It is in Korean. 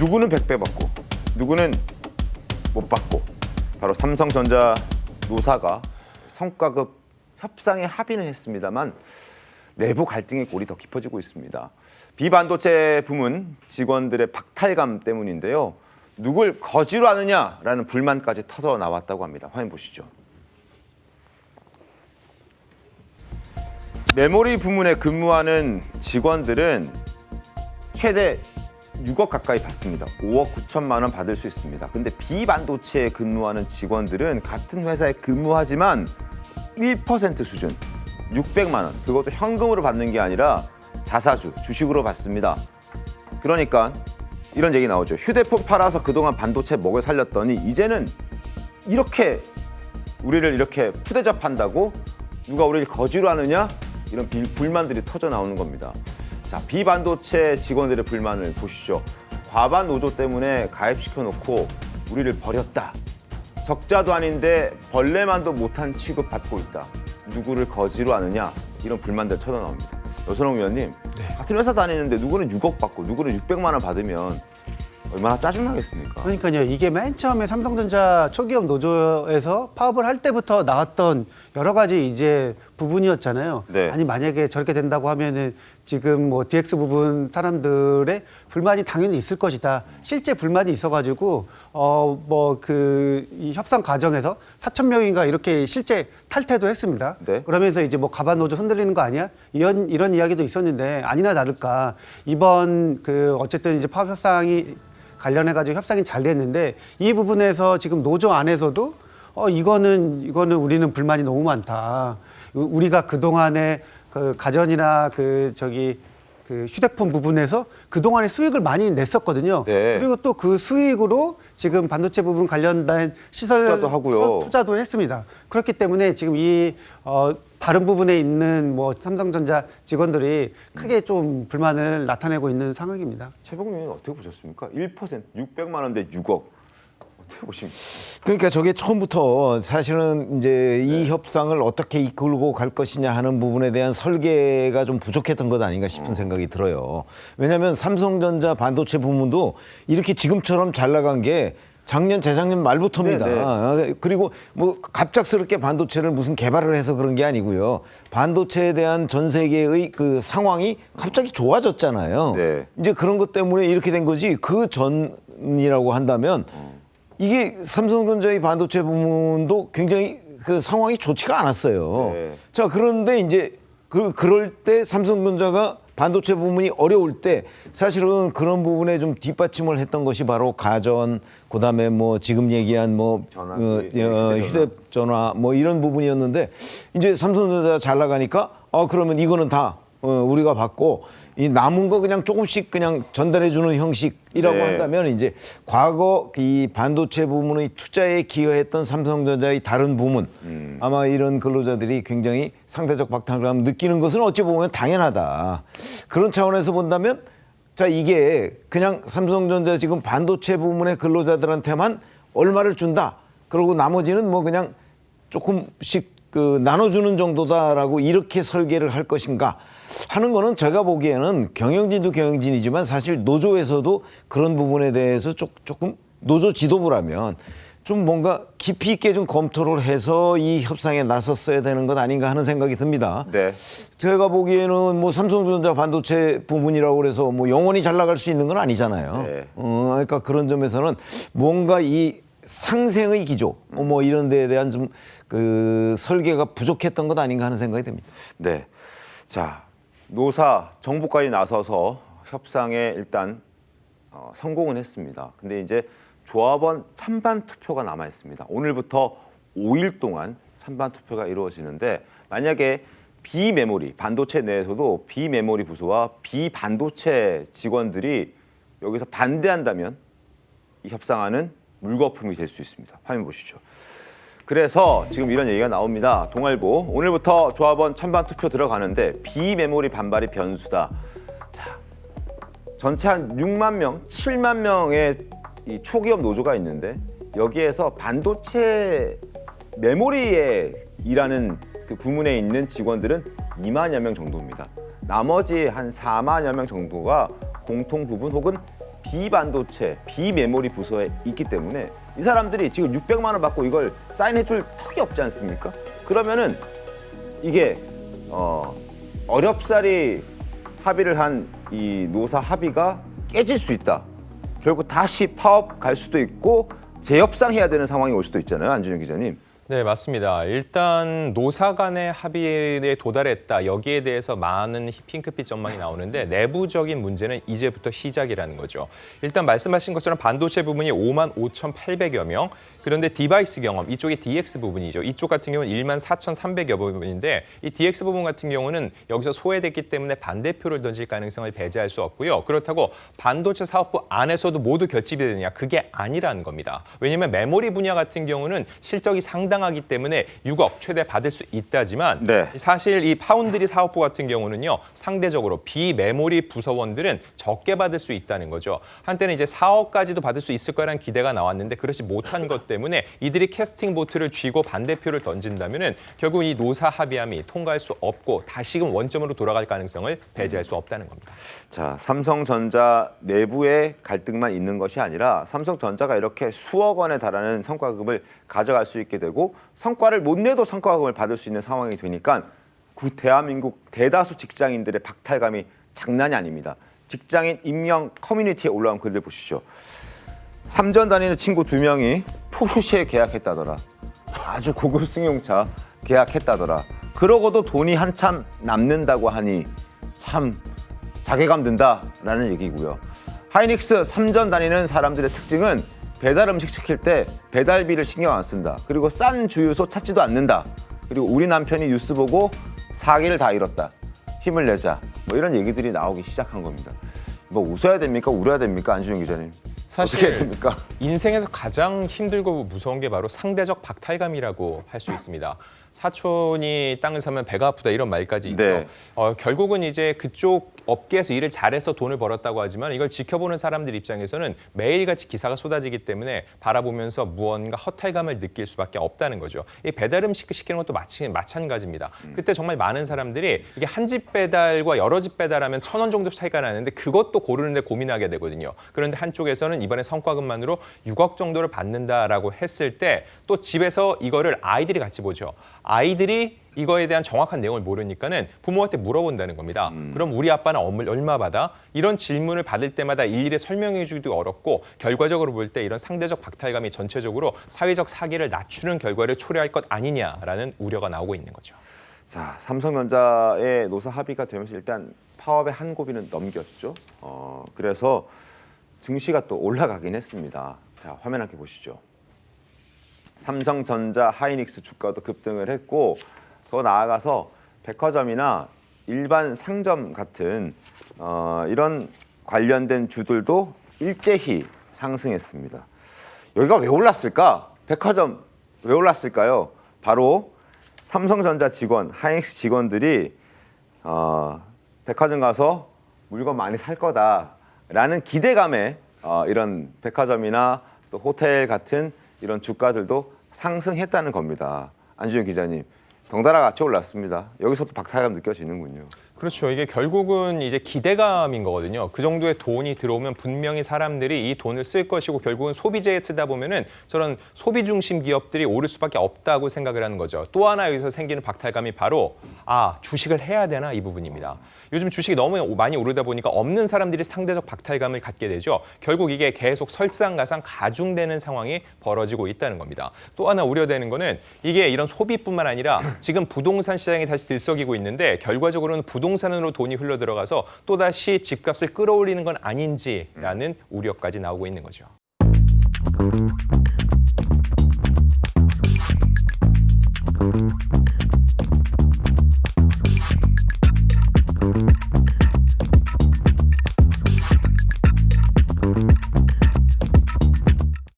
누구는 100배 받고 누구는 못 받고 바로 삼성전자 노사가 성과급 협상에 합의는 했습니다만 내부 갈등의 골이 더 깊어지고 있습니다. 비반도체 부문 직원들의 박탈감 때문인데요. 누굴 거지로 하느냐라는 불만까지 터져 나왔다고 합니다. 화면 보시죠. 메모리 부문에 근무하는 직원들은 최대 6억 가까이 받습니다. 5억 9천만 원 받을 수 있습니다. 근데 비반도체에 근무하는 직원들은 같은 회사에 근무하지만 1% 수준, 600만 원. 그것도 현금으로 받는 게 아니라 자사주, 주식으로 받습니다. 그러니까 이런 얘기 나오죠. 휴대폰 팔아서 그동안 반도체 먹여 살렸더니 이제는 이렇게 우리를 이렇게 푸대접한다고 누가 우리를 거지로 하느냐? 이런 불만들이 터져 나오는 겁니다. 자, 비반도체 직원들의 불만을 보시죠. 과반 노조 때문에 가입시켜놓고 우리를 버렸다. 적자도 아닌데 벌레만도 못한 취급받고 있다. 누구를 거지로 하느냐? 이런 불만들 터져 나옵니다. 여선홍 위원님, 같은 회사 다니는데 누구는 6억 받고 누구는 600만 원 받으면 얼마나 짜증나겠습니까? 그러니까요. 이게 맨 처음에 삼성전자 초기업 노조에서 파업을 할 때부터 나왔던 여러 가지 이제 부분이었잖아요. 네. 아니 만약에 저렇게 된다고 하면은 지금 뭐 DX 부분 사람들의 불만이 당연히 있을 것이다. 실제 불만이 있어가지고 뭐 그 이 협상 과정에서 4,000명인가 이렇게 실제 탈퇴도 했습니다. 네. 그러면서 이제 뭐 가반 노조 흔들리는 거 아니야? 이런 이야기도 있었는데 아니나 다를까 이번 그 어쨌든 이제 파업 협상이 관련해가지고 협상이 잘 됐는데 이 부분에서 지금 노조 안에서도 이거는 우리는 불만이 너무 많다. 우리가 그동안에 그 가전이나 그 휴대폰 부분에서 그동안에 수익을 많이 냈었거든요. 네. 그리고 또 그 수익으로 지금 반도체 부분 관련된 시설 투자도 하고요. 투자도 했습니다. 그렇기 때문에 지금 이 다른 부분에 있는 뭐 삼성전자 직원들이 크게 좀 불만을 나타내고 있는 상황입니다. 최봉민 의원 어떻게 보셨습니까? 1% 600만 원대 6억. 어떻게 보십니까? 그러니까 저게 처음부터 사실은 이제 이 협상을 어떻게 이끌고 갈 것이냐 하는 부분에 대한 설계가 좀 부족했던 것 아닌가 싶은 생각이 들어요. 왜냐하면 삼성전자 반도체 부문도 이렇게 지금처럼 잘 나간 게 작년, 재작년 말부터입니다. 네네. 그리고 뭐 갑작스럽게 반도체를 무슨 개발을 해서 그런 게 아니고요. 반도체에 대한 전 세계의 그 상황이 갑자기 좋아졌잖아요. 네. 이제 그런 것 때문에 이렇게 된 거지 그 전이라고 한다면 이게 삼성전자의 반도체 부문도 굉장히 그 상황이 좋지가 않았어요. 네. 자, 그런데 이제 그럴 때 삼성전자가 반도체 부문이 어려울 때 사실은 그런 부분에 좀 뒷받침을 했던 것이 바로 가전, 그다음에 뭐 지금 얘기한 뭐 전화, 휴대전화 뭐 이런 부분이었는데 이제 삼성전자 잘 나가니까 그러면 이거는 다 우리가 받고 이 남은 거 그냥 조금씩 그냥 전달해 주는 형식이라고 네. 한다면 이제 과거 이 반도체 부문의 투자에 기여했던 삼성전자의 다른 부문 아마 이런 근로자들이 굉장히 상대적 박탈감을 느끼는 것은 어찌 보면 당연하다. 그런 차원에서 본다면 자, 이게 그냥 삼성전자 지금 반도체 부문의 근로자들한테만 얼마를 준다. 그리고 나머지는 뭐 그냥 조금씩 그 나눠주는 정도다라고 이렇게 설계를 할 것인가 하는 거는 제가 보기에는 경영진도 경영진이지만 사실 노조에서도 그런 부분에 대해서 조금 노조 지도부라면 좀 뭔가 깊이 있게 좀 검토를 해서 이 협상에 나섰어야 되는 것 아닌가 하는 생각이 듭니다. 네. 제가 보기에는 뭐 삼성전자 반도체 부분이라고 그래서 뭐 영원히 잘 나갈 수 있는 건 아니잖아요. 네. 그러니까 그런 점에서는 뭔가 이 상생의 기조 뭐 이런 데에 대한 좀 그 설계가 부족했던 것 아닌가 하는 생각이 듭니다. 네. 자, 노사 정부까지 나서서 협상에 일단 성공은 했습니다. 근데 이제 조합원 찬반 투표가 남아 있습니다. 오늘부터 5일 동안 찬반 투표가 이루어지는데 만약에 비메모리 반도체 내에서도 비메모리 부서와 비반도체 직원들이 여기서 반대한다면 이 협상안은 물거품이 될 수 있습니다. 화면 보시죠. 그래서 지금 이런 얘기가 나옵니다. 동아일보 오늘부터 조합원 찬반 투표 들어가는데 비메모리 반발이 변수다. 자, 전체 한 6만 명, 7만 명의 이 초기업 노조가 있는데 여기에서 반도체 메모리에 일하는 그 부문에 있는 직원들은 2만여 명 정도입니다. 나머지 한 4만여 명 정도가 공통 부분 혹은 비반도체, 비메모리 부서에 있기 때문에 이 사람들이 지금 600만 원 받고 이걸 사인해줄 턱이 없지 않습니까? 그러면은 이게 어렵사리 합의를 한 이 노사 합의가 깨질 수 있다. 결국 다시 파업 갈 수도 있고 재협상해야 되는 상황이 올 수도 있잖아요, 안준영 기자님. 네, 맞습니다. 일단 노사 간의 합의에 도달했다. 여기에 대해서 많은 핑크빛 전망이 나오는데 내부적인 문제는 이제부터 시작이라는 거죠. 일단 말씀하신 것처럼 반도체 부분이 55,800여 명, 그런데 디바이스 경험, 이쪽이 DX 부분이죠. 이쪽 같은 경우는 14,300여 부분인데 이 DX 부분 같은 경우는 여기서 소외됐기 때문에 반대표를 던질 가능성을 배제할 수 없고요. 그렇다고 반도체 사업부 안에서도 모두 결집이 되느냐, 그게 아니라는 겁니다. 왜냐하면 메모리 분야 같은 경우는 실적이 상당하기 때문에 6억 최대 받을 수 있다지만 네. 사실 이 파운드리 사업부 같은 경우는요, 상대적으로 비메모리 부서원들은 적게 받을 수 있다는 거죠. 한때는 이제 4억까지도 받을 수 있을 거라는 기대가 나왔는데 그렇지 못한 것 때문에 이들이 캐스팅 보트를 쥐고 반대표를 던진다면은 결국 이 노사 합의함이 통과할 수 없고 다시금 원점으로 돌아갈 가능성을 배제할 수 없다는 겁니다. 자, 삼성전자 내부의 갈등만 있는 것이 아니라 삼성전자가 이렇게 수억 원에 달하는 성과급을 가져갈 수 있게 되고 성과를 못 내도 성과급을 받을 수 있는 상황이 되니까 대한민국 대다수 직장인들의 박탈감이 장난이 아닙니다. 직장인 임명 커뮤니티에 올라온 글들 보시죠. 삼전 다니는 친구 2명이 포르쉐 계약했다더라. 아주 고급 승용차 계약했다더라. 그러고도 돈이 한참 남는다고 하니 참 자괴감 든다라는 얘기고요. 하이닉스 3전 다니는 사람들의 특징은 배달 음식 시킬 때 배달비를 신경 안 쓴다. 그리고 싼 주유소 찾지도 않는다. 그리고 우리 남편이 뉴스 보고 사기를 다 잃었다. 힘을 내자. 뭐 이런 얘기들이 나오기 시작한 겁니다. 뭐 웃어야 됩니까? 울어야 됩니까? 안준영 기자님. 사실 어떻게 해야 됩니까? 인생에서 가장 힘들고 무서운 게 바로 상대적 박탈감이라고 할 수 있습니다. 사촌이 땅을 사면 배가 아프다 이런 말까지 있죠. 네. 결국은 이제 그쪽 업계에서 일을 잘해서 돈을 벌었다고 하지만 이걸 지켜보는 사람들 입장에서는 매일같이 기사가 쏟아지기 때문에 바라보면서 무언가 허탈감을 느낄 수밖에 없다는 거죠. 이 배달 음식 시키는 것도 마찬가지입니다. 그때 정말 많은 사람들이 이게 한 집 배달과 여러 집 배달하면 1,000원 정도 차이가 나는데 그것도 고르는데 고민하게 되거든요. 그런데 한쪽에서는 이번에 성과급만으로 6억 정도를 받는다라고 했을 때 또 집에서 이거를 아이들이 같이 보죠. 아이들이 이거에 대한 정확한 내용을 모르니까는 부모한테 물어본다는 겁니다. 그럼 우리 아빠는 얼마 받아? 이런 질문을 받을 때마다 일일이 설명해 주기도 어렵고 결과적으로 볼 때 이런 상대적 박탈감이 전체적으로 사회적 사기를 낮추는 결과를 초래할 것 아니냐라는 우려가 나오고 있는 거죠. 자, 삼성전자의 노사 합의가 되면서 일단 파업의 한 고비는 넘겼죠. 그래서 증시가 또 올라가긴 했습니다. 자, 화면 함께 보시죠. 삼성전자, 하이닉스 주가도 급등을 했고 더 나아가서 백화점이나 일반 상점 같은 이런 관련된 주들도 일제히 상승했습니다. 여기가 왜 올랐을까? 백화점 왜 올랐을까요? 바로 삼성전자 직원, 하이닉스 직원들이 백화점 가서 물건 많이 살 거다라는 기대감에 이런 백화점이나 또 호텔 같은 이런 주가들도 상승했다는 겁니다. 안주영 기자님, 덩달아 같이 올랐습니다. 여기서도 박탈감 느껴지는군요. 그렇죠. 이게 결국은 이제 기대감인 거거든요. 그 정도의 돈이 들어오면 분명히 사람들이 이 돈을 쓸 것이고 결국은 소비재에 쓰다 보면은 저런 소비 중심 기업들이 오를 수밖에 없다고 생각을 하는 거죠. 또 하나 여기서 생기는 박탈감이 바로 주식을 해야 되나 이 부분입니다. 요즘 주식이 너무 많이 오르다 보니까 없는 사람들이 상대적 박탈감을 갖게 되죠. 결국 이게 계속 설상가상 가중되는 상황이 벌어지고 있다는 겁니다. 또 하나 우려되는 거는 이게 이런 소비뿐만 아니라 지금 부동산 시장이 다시 들썩이고 있는데 결과적으로는 부동산으로 돈이 흘러들어가서 또다시 집값을 끌어올리는 건 아닌지라는 우려까지 나오고 있는 거죠.